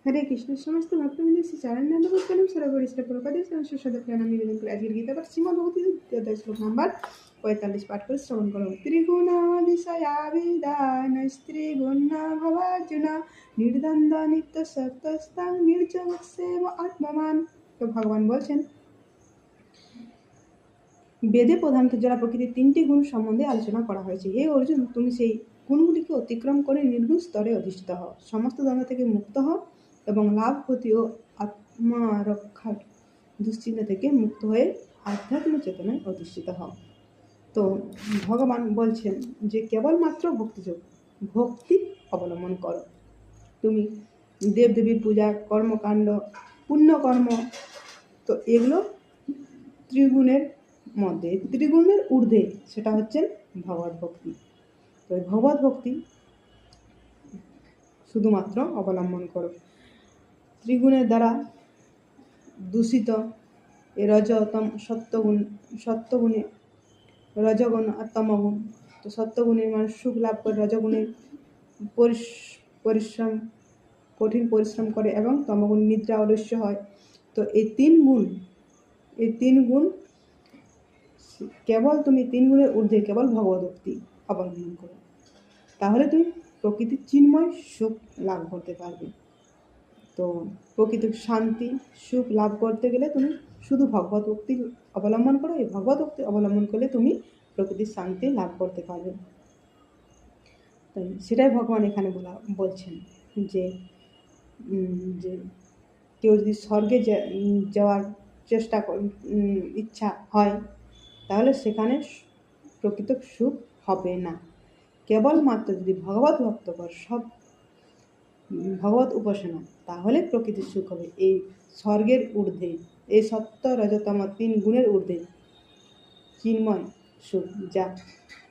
হরে কৃষ্ণ সমস্ত ভক্তবৃন্দ শ্রী চারণানন্দ গোস্বামী সরোবরিষ্ঠ প্রপাদের সদপ্রাণ নিবেদন করে আজকের গীতা পাঠ শ্রীমদ্ ভগবতী অধ্যায় শ্লোক নাম্বার 45 পাঠ করে শ্রবণ করো। ত্রিগুণাদিশয়াবিদান স্ত্রীগুণা ভবার্জুনা নির্দ্বন্দ্ব নিত্য সত্যস্তাং নির্জগৎসেব আত্মমান। তো ভগবান বলছেন, বেদে প্রধানত যারা প্রকৃতির 3টি গুণ সম্বন্ধে আলোচনা করা হয়েছে। হে অর্জুন, তুমি সেই গুণগুলিকে অতিক্রম করে নির্গুণ স্তরে অধিষ্ঠিত হও, সমস্ত দ্বন্দ্ব থেকে মুক্ত হও এবং লাভ ক্ষতি ও আত্মরক্ষার দুশ্চিন্তা থেকে মুক্ত হয়ে আধ্যাত্মিক চেতনায় অধিষ্ঠিত হও। তো ভগবান বলছেন যে কেবলমাত্র ভক্তি অবলম্বন করো। তুমি দেবদেবীর পূজা, কর্মকাণ্ড, পুণ্যকর্ম, তো এগুলো ত্রিগুণের মধ্যে, ত্রিগুণের ঊর্ধ্বে সেটা হচ্ছে ভগবত ভক্তি। তো এই ভগবত ভক্তি শুধুমাত্র অবলম্বন করো। ত্রিগুণের দ্বারা দূষিত এই সত্যগুণে রজগুণ আর তমগুণ। তো সত্যগুণের মানুষ সুখ লাভ করে, রজগুণের কঠিন পরিশ্রম করে এবং তমগুণ নিদ্রা অলস্য হয়। তো এই তিন গুণ কেবল তুমি 3 গুণের ঊর্ধ্বে কেবল ভগবত ভক্তি অবলম্বন করো, তাহলে তুমি প্রকৃতির চিন্ময় সুখ লাভ করতে পারবে। তো প্রকৃতির শান্তি সুখ লাভ করতে গেলে তুমি শুধু ভগবত ভক্তি অবলম্বন করো। এই ভগবত ভক্তি অবলম্বন করলে তুমি প্রকৃতির শান্তি লাভ করতে পারবে। তাই সেটাই ভগবান এখানে বলছেন যে কেউ যদি স্বর্গে যাওয়ার চেষ্টা ইচ্ছা হয়, তাহলে সেখানে প্রকৃত সুখ হবে না। কেবলমাত্র যদি ভগবত ভক্ত কর, সব ভগবত উপাসনা, তাহলে প্রকৃতির সুখ হবে। এই স্বর্গের ঊর্ধ্বে, এই সত্য রজতম 3 গুণের ঊর্ধ্বে চিন্ময় সুখ, যা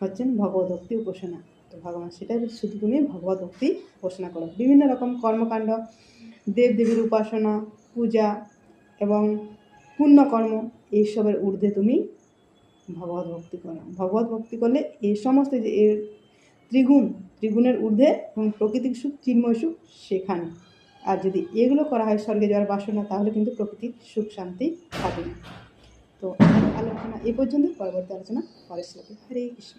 হচ্ছেন ভগবত ভক্তি উপাসনা। তো ভগবান সেটাই শুধু তুমি ভগবত ভক্তি উপাসনা করো। বিভিন্ন রকম কর্মকাণ্ড, দেবদেবীর উপাসনা, পূজা এবং পুণ্যকর্ম, এইসবের ঊর্ধ্বে তুমি ভগবত ভক্তি করো। ভগবত ভক্তি করলে এই সমস্ত যে এর ত্রিগুণের ঊর্ধ্বে এবং প্রকৃতিক সুখ, চিন্ময় সুখ সেখানে। আর যদি এগুলো করা হয় স্বর্গে যাওয়ার বাসনা, তাহলে কিন্তু প্রকৃতির সুখ শান্তি হবে না। তো আলোচনা এই পর্যন্ত, পরবর্তী আলোচনা পরের শ্লোকে। হরে কৃষ্ণ।